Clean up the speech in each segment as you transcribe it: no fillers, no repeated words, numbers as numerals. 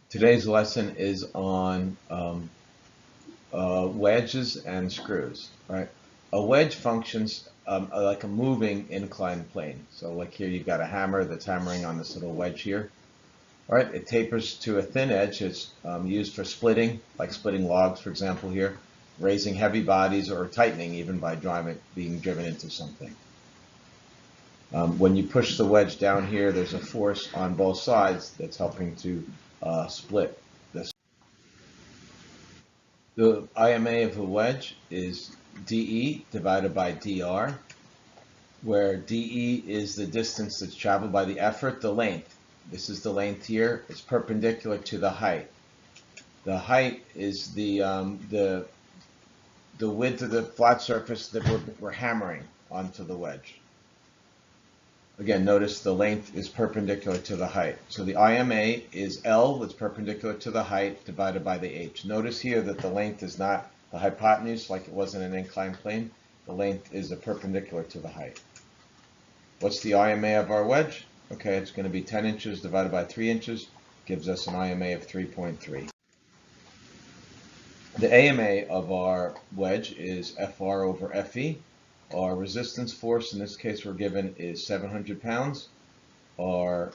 Today's lesson is on wedges and screws. Right? A wedge functions like a moving inclined plane. So like here you've got a hammer that's hammering on this little wedge here. All right, it tapers to a thin edge. It's used for splitting, like splitting logs, for example, here, raising heavy bodies, or tightening even by being driven into something. When you push the wedge down here, there's a force on both sides that's helping to split this. The IMA of a wedge is dE divided by dr, where dE is the distance that's traveled by the effort, the length. This is the length here. It's perpendicular to the height. The height is the width of the flat surface that we're hammering onto the wedge. Again, notice the length is perpendicular to the height. So the IMA is L, that's perpendicular to the height, divided by the H. Notice here that the length is not the hypotenuse like it was in an inclined plane. The length is perpendicular to the height. What's the IMA of our wedge? Okay, it's going to be 10 inches divided by 3 inches, gives us an IMA of 3.3. The AMA of our wedge is FR over FE. Our resistance force, in this case we're given, is 700 pounds. Our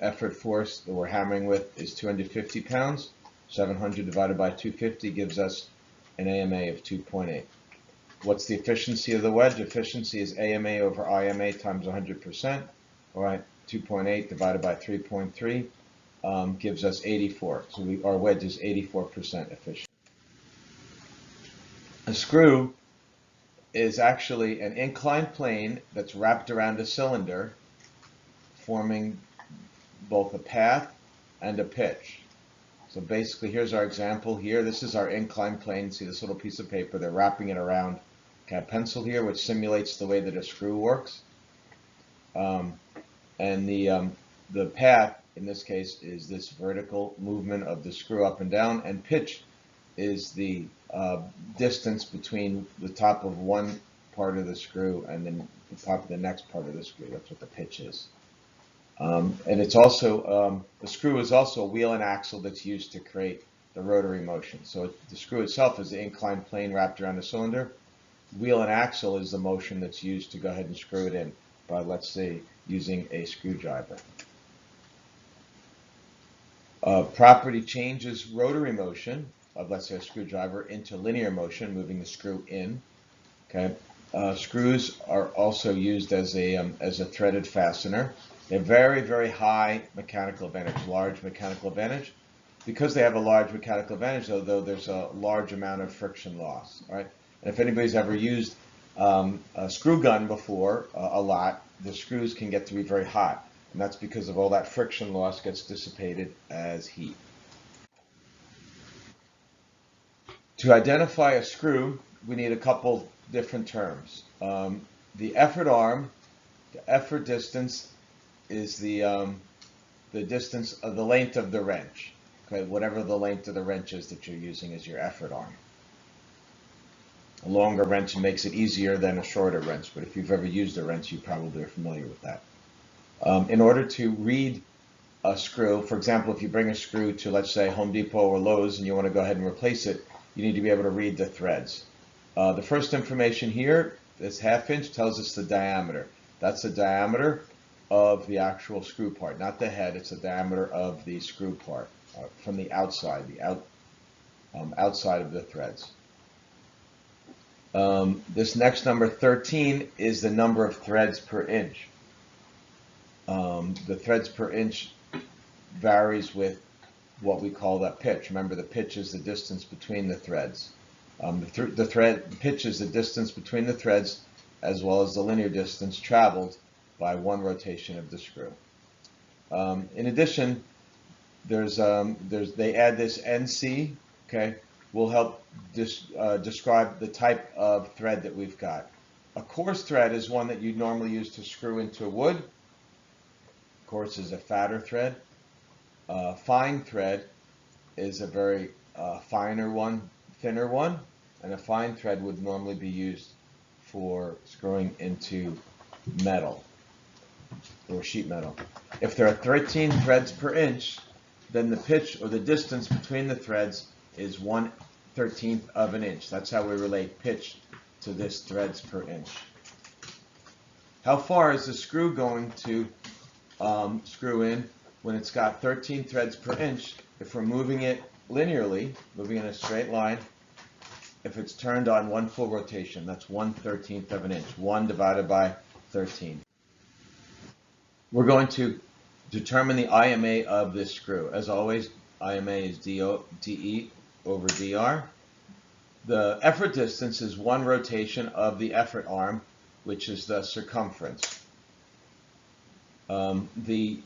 effort force that we're hammering with is 250 pounds. 700 divided by 250 gives us an AMA of 2.8. What's the efficiency of the wedge? Efficiency is AMA over IMA times 100%. All right, 2.8 divided by 3.3 gives us 84. So our wedge is 84% efficient. A screw is actually an inclined plane that's wrapped around a cylinder, forming both a path and a pitch. So basically, here's our example here. This is our inclined plane. See this little piece of paper? They're wrapping it around a pencil here, which simulates the way that a screw works. And the path, in this case, is this vertical movement of the screw up and down, and pitch is the distance between the top of one part of the screw and then the top of the next part of the screw. That's what the pitch is. And it's also, the screw is also a wheel and axle that's used to create the rotary motion. So the screw itself is the inclined plane wrapped around the cylinder. Wheel and axle is the motion that's used to go ahead and screw it in by, let's say, using a screwdriver. Property changes rotary motion of, let's say, a screwdriver into linear motion, moving the screw in. Okay, screws are also used as a threaded fastener. They have very, very high mechanical advantage, large mechanical advantage. Because they have a large mechanical advantage, though there's a large amount of friction loss. Right, and if anybody's ever used a screw gun before, a lot, the screws can get to be very hot, and that's because of all that friction loss gets dissipated as heat. To identify a screw, we need a couple different terms. The effort arm, the effort distance, is the distance of the length of the wrench. Okay, whatever the length of the wrench is that you're using as your effort arm. A longer wrench makes it easier than a shorter wrench, but if you've ever used a wrench, you probably are familiar with that. In order to read a screw, for example, if you bring a screw to, let's say, Home Depot or Lowe's and you want to go ahead and replace it, you need to be able to read the threads. The first information here, this ½ inch, tells us the diameter. That's the diameter of the actual screw part, not the head. It's the diameter of the screw part from the outside, outside of the threads. This next number, 13, is the number of threads per inch. The threads per inch varies with what we call the pitch. Remember, the pitch is the distance between the threads. The pitch is the distance between the threads, as well as the linear distance traveled by one rotation of the screw. In addition, they add this NC. Okay, will help describe the type of thread that we've got. A coarse thread is one that you normally use to screw into wood. Coarse is a fatter thread. Fine thread is a very finer one, thinner one, and a fine thread would normally be used for screwing into metal or sheet metal. If there are 13 threads per inch, then the pitch or the distance between the threads is 1/13 of an inch. That's how we relate pitch to this threads per inch. How far is the screw going to screw in when it's got 13 threads per inch? If we're moving it linearly, moving in a straight line, if it's turned on one full rotation, that's 1/13 of an inch. 1 divided by 13. We're going to determine the IMA of this screw. As always, IMA is DE over DR. The effort distance is one rotation of the effort arm, which is the circumference. The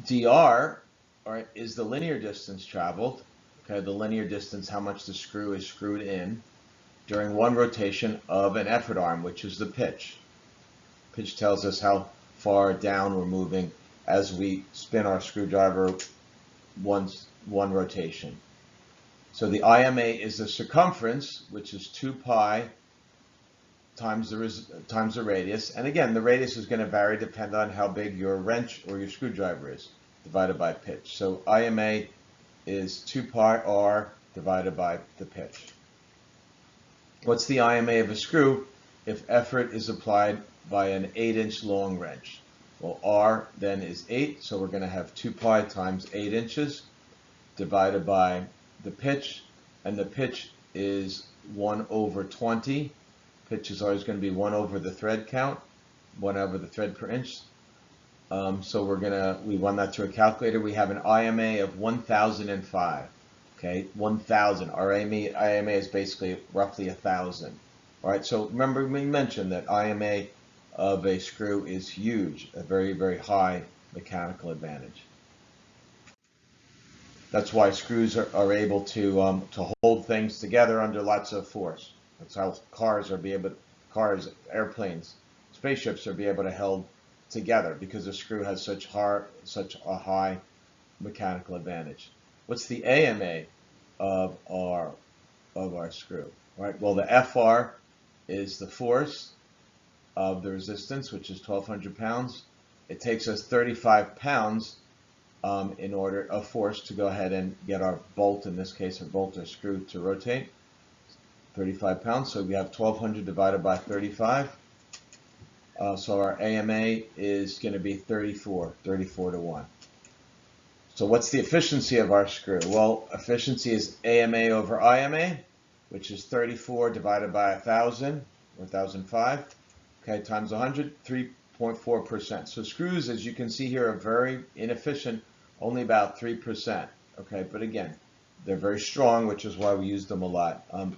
DR is the linear distance traveled. Okay, the linear distance, how much the screw is screwed in during one rotation of an effort arm, which is the pitch. Pitch tells us how far down we're moving as we spin our screwdriver one rotation. So the IMA is the circumference, which is 2 pi times the radius. And again, the radius is going to vary depending on how big your wrench or your screwdriver is, divided by pitch. So IMA is 2 pi r divided by the pitch. What's the IMA of a screw if effort is applied by an 8-inch long wrench? Well, R then is 8, so we're going to have 2 pi times 8 inches divided by the pitch, and the pitch is 1/20. Pitch is always going to be 1 over the thread count, 1 over the thread per inch. So we run that through a calculator. We have an IMA of 1005. Okay, 1000. Our IMA is basically roughly 1000. All right, so remember we mentioned that IMA of a screw is huge, a very, very high mechanical advantage. That's why screws are able to hold things together under lots of force. That's how cars, airplanes, spaceships are able to held together, because the screw has such a high mechanical advantage. What's the AMA of our screw? All right. Well, the FR is the force of the resistance, which is 1,200 pounds. It takes us 35 pounds in order of force to go ahead and get our bolt, in this case a bolt or screw, to rotate. 35 pounds, so we have 1,200 divided by 35. So our AMA is going to be 34 to 1. So what's the efficiency of our screw? Well, efficiency is AMA over IMA, which is 34 divided by 1,000, or 1,005, okay, times 100, 3.4%. So screws, as you can see here, are very inefficient, only about 3%. Okay, but again, they're very strong, which is why we use them a lot. And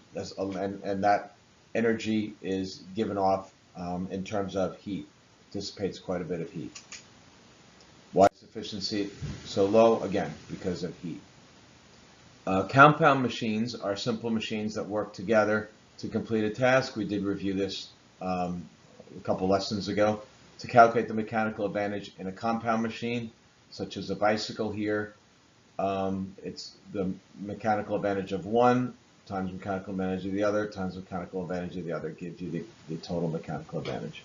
that energy is given off in terms of heat. Dissipates quite a bit of heat. Why is efficiency so low? Again, because of heat. Compound machines are simple machines that work together to complete a task. We did review this a couple lessons ago. To calculate the mechanical advantage in a compound machine, such as a bicycle here, it's the mechanical advantage of one times mechanical advantage of the other times mechanical advantage of the other gives you the total mechanical advantage.